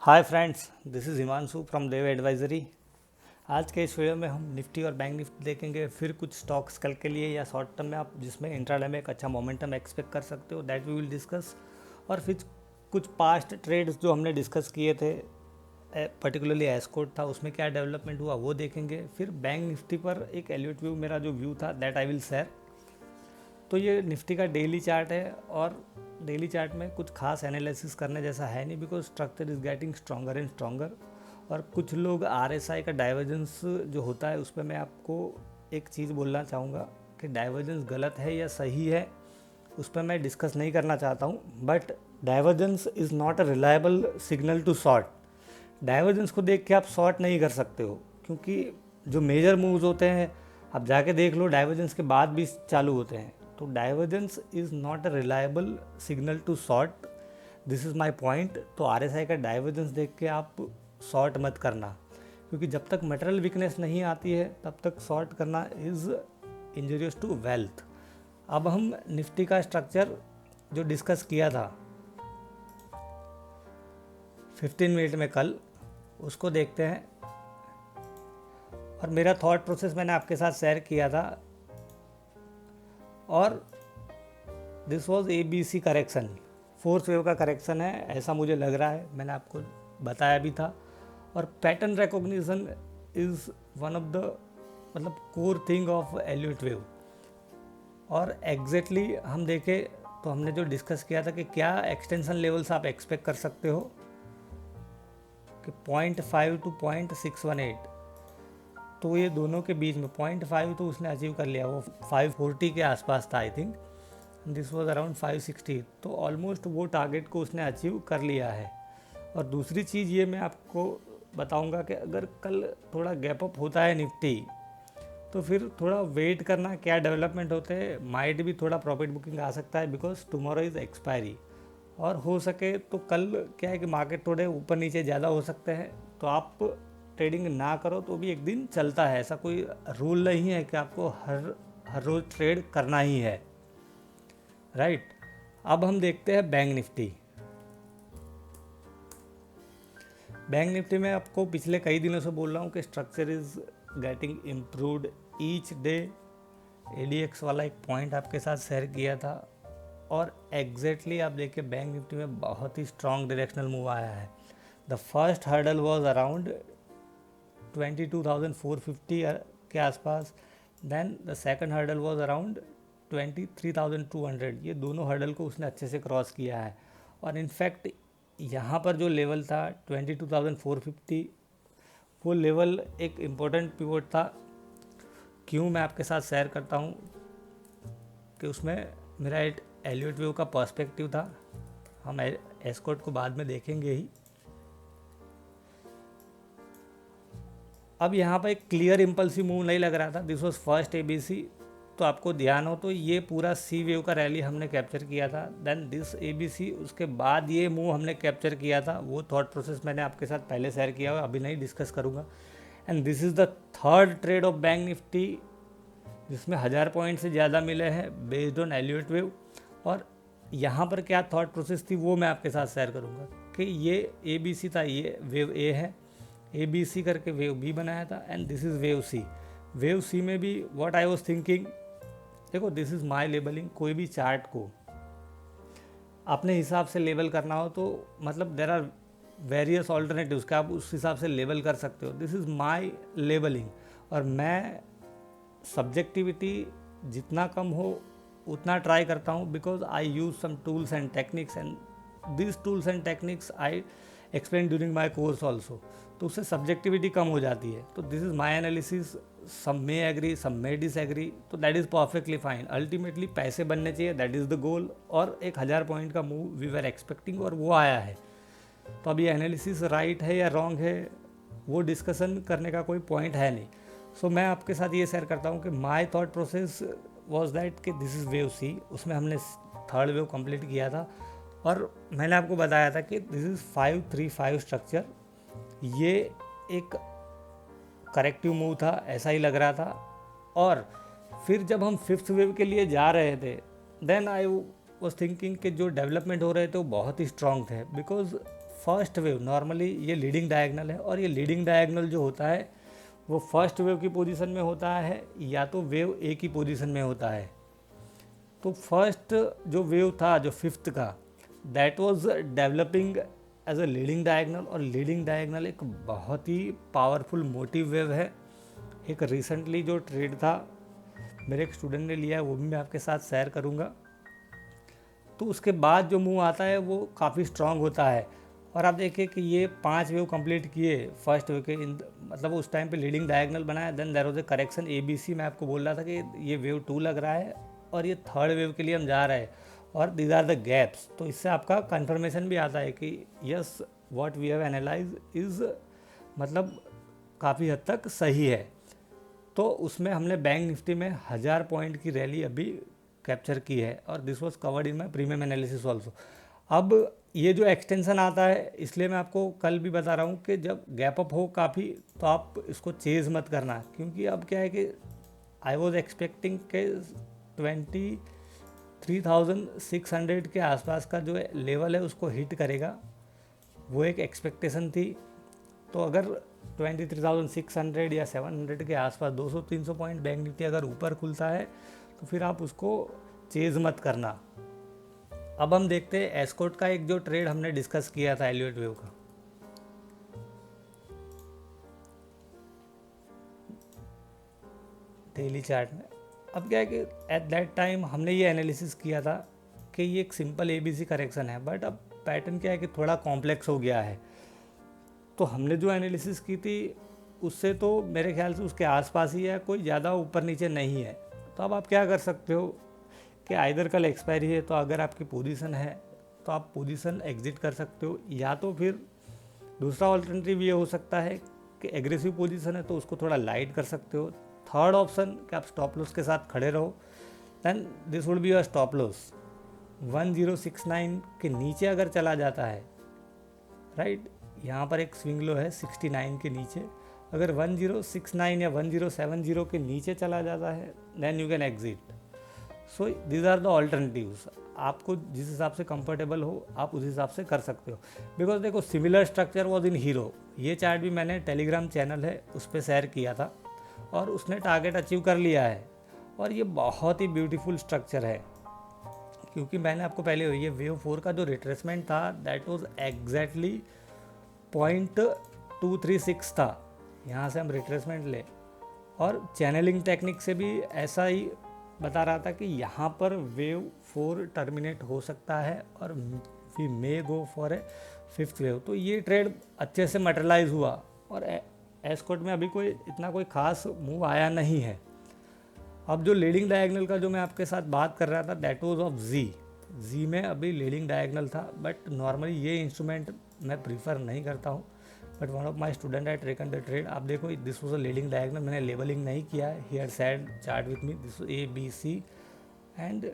Hi friends, this is Himanshu from Dev advisory. आज के इस वीडियो में हम निफ्टी और बैंक निफ्टी देखेंगे, फिर कुछ स्टॉक्स कल के लिए या शॉर्ट टर्म में आप जिसमें इंट्राडे में एक अच्छा मोमेंटम एक्सपेक्ट कर सकते हो, दैट वी विल डिस्कस। और फिर कुछ पास्ट ट्रेड्स जो हमने डिस्कस किए थे, पर्टिकुलरली एस्कॉर्ट था, उसमें क्या डेवलपमेंट हुआ वो देखेंगे। फिर बैंक निफ्टी पर एक एलिवेट व्यू, मेरा जो व्यू था दैट आई विल शेयर। तो ये निफ्टी का डेली चार्ट है और डेली चार्ट में कुछ खास एनालिसिस करने जैसा है नहीं, because structure is getting stronger and stronger. और कुछ लोग आरएसआई का डाइवर्जेंस जो होता है उस पर मैं आपको एक चीज़ बोलना चाहूँगा कि डाइवर्जेंस गलत है या सही है, उस पर मैं डिस्कस नहीं करना चाहता हूँ। But divergence is not a reliable signal to short. Divergence को देख के आप शॉर्ट नहीं कर सकते हो, क्योंकि जो मेजर मूव्स होते हैं आप जाके देख लो, डाइवर्जेंस के बाद भी चालू होते हैं। तो divergence is not a reliable signal to short, this is my point. तो आरएसआई का डाइवर्जेंस देख के आप शॉर्ट मत करना, क्योंकि जब तक मटेरियल वीकनेस नहीं आती है तब तक शॉर्ट करना इज़ इंजरियस टू वेल्थ। अब हम निफ्टी का स्ट्रक्चर जो डिस्कस किया था 15 मिनट में कल, उसको देखते हैं। और मेरा थॉट प्रोसेस मैंने आपके साथ शेयर किया था, और this was ABC correction, fourth wave का करेक्शन है ऐसा मुझे लग रहा है, मैंने आपको बताया भी था। और pattern recognition is one of the core thing of elevate wave. और एग्जैक्टली हम देखें तो हमने जो डिस्कस किया था कि क्या एक्सटेंशन लेवल्स आप एक्सपेक्ट कर सकते हो कि 0.5 to 0.618, तो ये दोनों के बीच में 0.5 तो उसने अचीव कर लिया, वो 540 के आसपास था I think, this was around 560, तो ऑलमोस्ट वो टारगेट को उसने अचीव कर लिया है। और दूसरी चीज़ ये मैं आपको बताऊंगा कि अगर कल थोड़ा गैप अप होता है निफ्टी, तो फिर थोड़ा वेट करना, क्या डेवलपमेंट होते हैं, माइट भी थोड़ा प्रॉफिट बुकिंग आ सकता है, बिकॉज टुमारो इज़ एक्सपायरी। और हो सके तो कल क्या है कि मार्केट थोड़े ऊपर नीचे ज़्यादा हो सकते हैं, तो आप ट्रेडिंग ना करो तो भी एक दिन चलता है, ऐसा कोई रूल नहीं है कि आपको हर रोज़ ट्रेड करना ही है, राइट। अब हम देखते हैं बैंक निफ्टी। बैंक निफ्टी में आपको पिछले कई दिनों से बोल रहा हूँ कि structure is getting improved each day. ADX वाला एक पॉइंट आपके साथ शेयर किया था, और एग्जैक्टली आप देखिए बैंक निफ्टी में बहुत ही स्ट्रॉन्ग डायरेक्शनल मूव आया है। The first hurdle was around 22,450 के आसपास, then the second hurdle was around 23,200। ये दोनों हर्डल को उसने अच्छे से क्रॉस किया है। और इनफैक्ट यहाँ पर जो लेवल था 22,450, वो लेवल एक इम्पोर्टेंट पिवोट था। क्यों, मैं आपके साथ शेयर करता हूँ कि उसमें मेरा एक एलिवेट व्यू का पर्सपेक्टिव था। हम एस्कॉर्ट को बाद में देखेंगे ही। अब यहाँ पर एक क्लियर इम्पल्सिव मूव नहीं लग रहा था, दिस वॉज फर्स्ट ABC। तो आपको ध्यान हो तो ये पूरा C वेव का रैली हमने कैप्चर किया था, देन दिस ABC, उसके बाद ये मूव हमने कैप्चर किया था। वो थॉट प्रोसेस मैंने आपके साथ पहले शेयर किया हुआ, अभी नहीं डिस्कस करूँगा। And this is the third trade off bank Nifty, जिसमें 1000 पॉइंट से ज़्यादा मिले हैं बेस्ड ऑन एलिवेट वेव। और यहाँ पर क्या थॉट प्रोसेस थी वो मैं आपके साथ शेयर करूँगा कि ये ABC था, ये वेव A है, ABC करके वेव B बनाया था, and this is wave C। Wave C में भी व्हाट आई वाज थिंकिंग, देखो दिस इज़ माय लेबलिंग, कोई भी चार्ट को अपने हिसाब से लेबल करना हो तो देर आर वेरियस ऑल्टरनेटिव्स का आप उस हिसाब से लेबल कर सकते हो, दिस इज़ माय लेबलिंग। और मैं सब्जेक्टिविटी जितना कम हो उतना ट्राई करता हूँ, because I use some tools and techniques, and this tools and techniques I explain during my course also, तो उससे सब्जेक्टिविटी कम हो जाती है। तो this is my analysis, some may agree some may disagree, तो that is perfectly fine. Ultimately पैसे बनने चाहिए, दैट इज़ द गोल। और एक 1000 पॉइंट का मूव वी वर एक्सपेक्टिंग और वो आया है। तो अभी एनालिसिस राइट है या रॉन्ग है वो डिस्कशन करने का कोई पॉइंट है नहीं। सो मैं आपके साथ ये शेयर करता हूँ कि my thought process was that कि दिस इज़ वेव C, उसमें हमने थर्ड वेव कंप्लीट किया था। और मैंने आपको बताया था कि दिस इज़ 535 स्ट्रक्चर, ये एक करेक्टिव मूव था ऐसा ही लग रहा था। और फिर जब हम फिफ्थ वेव के लिए जा रहे थे, देन आई वाज थिंकिंग कि जो डेवलपमेंट हो रहे थे वो बहुत ही स्ट्रॉन्ग थे, बिकॉज फर्स्ट वेव नॉर्मली ये लीडिंग डायगनल है, और ये लीडिंग डायगनल जो होता है वो फर्स्ट वेव की पोजीशन में होता है या तो वेव ए की पोजीशन में होता है। तो फर्स्ट जो वेव था जो फिफ्थ का, that was developing as a leading diagonal, और लीडिंग डायगनल एक बहुत ही पावरफुल मोटिव वेव है। एक रिसेंटली जो ट्रेड था मेरे एक स्टूडेंट ने लिया है, वो भी मैं आपके साथ शेयर करूँगा। तो उसके बाद जो मूव आता है वो काफ़ी स्ट्रांग होता है, और आप देखिए कि ये 5 वेव कंप्लीट किए फर्स्ट वेव के, मतलब उस टाइम पे लीडिंग डायगनल बनाया, then there was a correction ABC। मैं आपको बोल रहा था कि ये वेव 2 लग रहा है और ये थर्ड वेव के लिए हम जा रहे हैं, और दीज आर द गैप्स। तो इससे आपका कंफर्मेशन भी आता है कि yes what we have analyse is मतलब काफ़ी हद तक सही है। तो उसमें हमने बैंक निफ्टी में 1000 पॉइंट की रैली अभी कैप्चर की है, और this was covered in my premium analysis also. अब ये जो एक्सटेंशन आता है, इसलिए मैं आपको कल भी बता रहा हूँ कि जब गैप अप हो काफ़ी तो आप इसको चेज़ मत करना, क्योंकि अब क्या है कि आई वॉज एक्सपेक्टिंग के 23,600 के आसपास का जो लेवल है उसको हिट करेगा, वो एक एक्सपेक्टेशन थी। तो अगर 23,600 या 700 के आसपास 200-300 पॉइंट बैंक निफ्टी अगर ऊपर खुलता है तो फिर आप उसको चेज़ मत करना। अब हम देखते हैं एस्कॉर्ट का एक जो ट्रेड हमने डिस्कस किया था एलियट वेव का। डेली चार्ट में अब क्या है कि एट दैट टाइम हमने ये एनालिसिस किया था कि ये एक सिंपल ABC करेक्शन है, बट अब पैटर्न क्या है कि थोड़ा कॉम्प्लेक्स हो गया है। तो हमने जो एनालिसिस की थी उससे तो मेरे ख्याल से उसके आसपास ही है, कोई ज़्यादा ऊपर नीचे नहीं है। तो अब आप क्या कर सकते हो कि आइदर कल एक्सपायरी है, तो अगर आपकी पोजीशन है तो आप पोजीशन एग्जिट कर सकते हो, या तो फिर दूसरा ऑल्टरनेटिव ये हो सकता है कि एग्रेसिव पोजीशन है तो उसको थोड़ा लाइट कर सकते हो। थर्ड ऑप्शन कि आप स्टॉप लॉस के साथ खड़े रहो, then this would be your stop loss 1069 के नीचे अगर चला जाता है, राइट, यहाँ पर एक स्विंग लो है 69 के नीचे, अगर 1069 या 1070 के नीचे चला जाता है then you can exit. So these are the alternatives. आपको जिस हिसाब से कंफर्टेबल हो आप उस हिसाब से कर सकते हो, बिकॉज देखो similar structure was in hero. ये चार्ट भी मैंने टेलीग्राम चैनल है उस पर शेयर किया था, और उसने टारगेट अचीव कर लिया है, और ये बहुत ही ब्यूटीफुल स्ट्रक्चर है। क्योंकि मैंने आपको पहले ये वेव 4 का जो रिट्रेसमेंट था दैट वाज एग्जैक्टली 0.236 था, यहाँ से हम रिट्रेसमेंट ले, और चैनलिंग टेक्निक से भी ऐसा ही बता रहा था कि यहाँ पर वेव 4 टर्मिनेट हो सकता है और we may go for a fifth wave. तो ये ट्रेड अच्छे से मटेरियलाइज हुआ, और एस्कॉर्ट में अभी कोई इतना कोई खास मूव आया नहीं है। अब जो लीडिंग डायगनल का जो मैं आपके साथ बात कर रहा था दैट वाज ऑफ जी में अभी लीडिंग डायगनल था, बट नॉर्मली ये इंस्ट्रूमेंट मैं प्रीफर नहीं करता हूँ, but one of my student I taken the trade. आप देखो this was a leading diagonal, मैंने लेबलिंग नहीं किया है, he had said chart with me this ABC and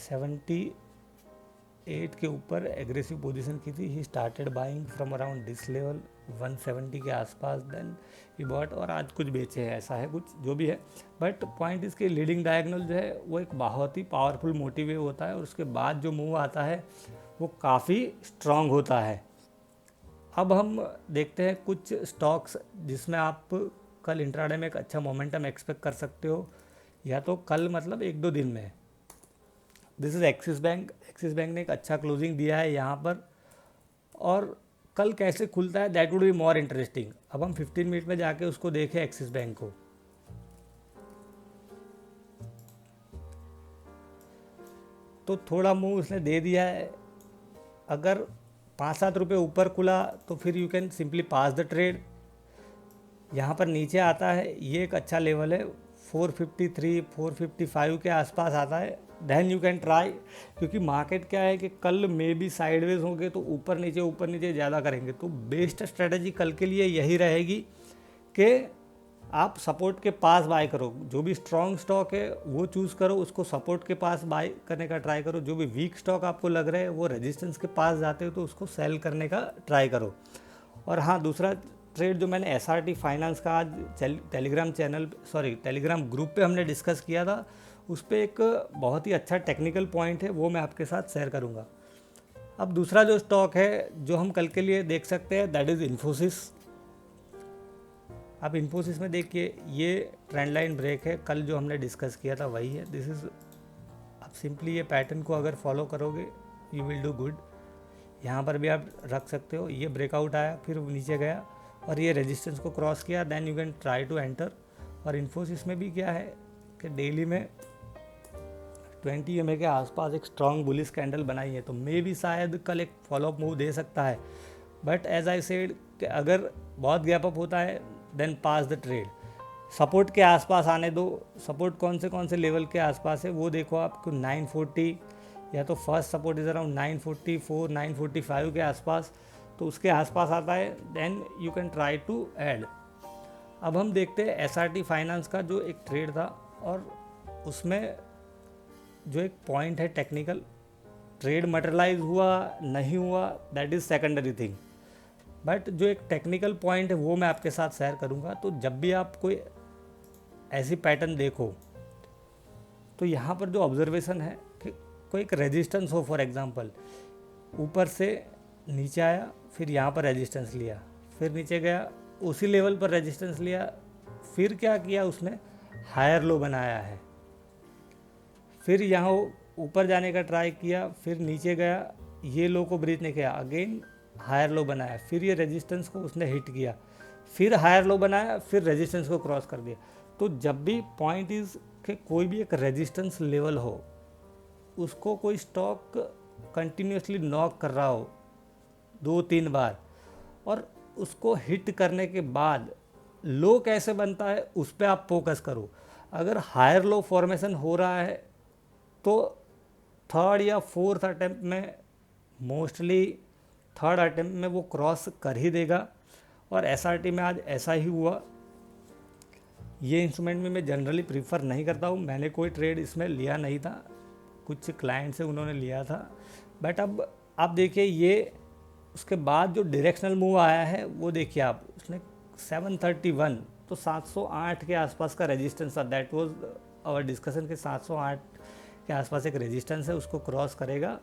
78 के ऊपर एग्रेसिव पोजीशन की थी। He started buying from around this level 170 के आसपास, देन ही बॉट, और आज कुछ बेचे हैं, ऐसा है कुछ जो भी है। बट पॉइंट इसके लीडिंग डायगनल जो है वो एक बहुत ही पावरफुल मोटिव होता है, और उसके बाद जो मूव आता है वो काफ़ी स्ट्रांग होता है। अब हम देखते हैं कुछ स्टॉक्स जिसमें आप कल इंट्राडे में एक अच्छा मोमेंटम एक्सपेक्ट कर सकते हो, या तो कल मतलब 1-2 दिन में। This is axis bank. Axis bank ने एक अच्छा क्लोजिंग दिया है यहाँ पर, और कल कैसे खुलता है that would be more interesting. अब हम 15 मिनट में जाके उसको देखें एक्सिस बैंक को। तो थोड़ा मूव उसने दे दिया है, अगर 5-7 रुपये ऊपर खुला तो फिर you can simply pass the trade. यहाँ पर नीचे आता है, ये एक अच्छा लेवल है 453-455 के आसपास आता है, देन यू कैन ट्राई। क्योंकि मार्केट क्या है कि कल मे बी साइडवेज होंगे तो ऊपर नीचे ज़्यादा करेंगे, तो बेस्ट स्ट्रेटजी कल के लिए यही रहेगी कि आप सपोर्ट के पास बाय करो। जो भी स्ट्रॉन्ग स्टॉक है वो चूज़ करो, उसको सपोर्ट के पास बाय करने का ट्राई करो। जो भी वीक स्टॉक आपको लग रहा है वो रेजिस्टेंस के पास जाते हो तो उसको सेल करने का ट्राई करो। और हाँ, दूसरा ट्रेड जो मैंने SRT फाइनेंस का आज टेलीग्राम ग्रुप पे हमने डिस्कस किया था, उस पर एक बहुत ही अच्छा टेक्निकल पॉइंट है, वो मैं आपके साथ शेयर करूँगा। अब दूसरा जो स्टॉक है जो हम कल के लिए देख सकते हैं दैट इज़ इन्फोसिस। अब इन्फोसिस में देखिए ये ट्रेंड लाइन ब्रेक है, कल जो हमने डिस्कस किया था वही है। दिस इज़, आप सिंपली ये पैटर्न को अगर फॉलो करोगे यू विल डू गुड। यहाँ पर भी आप रख सकते हो, ये ब्रेकआउट आया फिर नीचे गया और ये रेजिस्टेंस को क्रॉस किया, then you can try to enter. और इन्फोसिस में भी क्या है कि डेली में 20 EMA के आसपास एक स्ट्रॉन्ग बुलिश कैंडल बनाई है, तो मे भी शायद कल एक फॉलोअप मूव दे सकता है। बट एज आई सेड कि अगर बहुत गैप अप होता है then pass the trade. Support के आसपास आने दो। सपोर्ट कौन से लेवल के आसपास है वो देखो आपको 940, या तो फर्स्ट सपोर्ट इज़ अराउंड 944 945 के आसपास, तो उसके आसपास आता है then you can try to add. अब हम देखते हैं SRT फाइनेंस का जो एक ट्रेड था, और उसमें जो एक पॉइंट है टेक्निकल, ट्रेड मटेरियलाइज हुआ नहीं हुआ that is secondary thing, but जो एक टेक्निकल पॉइंट है वो मैं आपके साथ शेयर करूंगा। तो जब भी आप कोई ऐसी पैटर्न देखो तो यहाँ पर जो ऑब्जर्वेशन है कि कोई एक रेजिस्टेंस हो, फॉर एग्जांपल ऊपर से नीचे आया फिर यहाँ पर रेजिस्टेंस लिया, फिर नीचे गया उसी लेवल पर रेजिस्टेंस लिया, फिर क्या किया उसने हायर लो बनाया है, फिर यहाँ ऊपर जाने का ट्राई किया, फिर नीचे गया, ये लो को ब्रीच नहीं किया, अगेन हायर लो बनाया, फिर ये रेजिस्टेंस को उसने हिट किया, फिर हायर लो बनाया, फिर रेजिस्टेंस को क्रॉस कर दिया। तो जब भी पॉइंट इज़ कि कोई भी एक रेजिस्टेंस लेवल हो, उसको कोई स्टॉक कंटिन्यूसली नॉक कर रहा हो 2-3 बार, और उसको हिट करने के बाद लो कैसे बनता है उस पर आप फोकस करो। अगर हायर लो फॉर्मेशन हो रहा है तो थर्ड या फोर्थ अटेम्प्ट में, मोस्टली थर्ड अटेम्प्ट में वो क्रॉस कर ही देगा, और SRT में आज ऐसा ही हुआ। ये इंस्ट्रूमेंट में मैं जनरली प्रीफर नहीं करता हूँ, मैंने कोई ट्रेड इसमें लिया नहीं था, कुछ क्लाइंट से उन्होंने लिया था। बट अब आप देखिए ये उसके बाद जो डायरेक्शनल मूव आया है वो देखिए आप, उसने 731, तो 708 के आसपास का रेजिस्टेंस था, दैट वाज आवर डिस्कशन के 708 के आसपास एक रेजिस्टेंस है, उसको क्रॉस करेगा,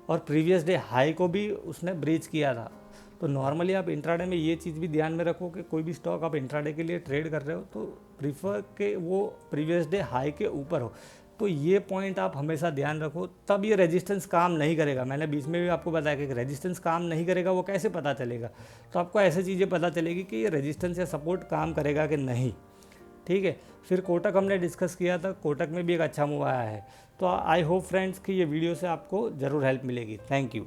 और प्रीवियस डे हाई को भी उसने ब्रीच किया था। तो नॉर्मली आप इंट्राडे में ये चीज़ भी ध्यान में रखो कि कोई भी स्टॉक आप इंट्राडे के लिए ट्रेड कर रहे हो तो प्रीफर के वो प्रीवियस डे हाई के ऊपर हो। तो ये पॉइंट आप हमेशा ध्यान रखो, तब ये रेजिस्टेंस काम नहीं करेगा। मैंने बीच में भी आपको बताया कि रेजिस्टेंस काम नहीं करेगा, वो कैसे पता चलेगा? तो आपको ऐसे चीज़ें पता चलेगी कि ये रेजिस्टेंस या सपोर्ट काम करेगा कि नहीं। ठीक है, फिर कोटक हमने डिस्कस किया था, कोटक में भी एक अच्छा मूव आया है। तो आई होप फ्रेंड्स कि ये वीडियो से आपको ज़रूर हेल्प मिलेगी। Thank you.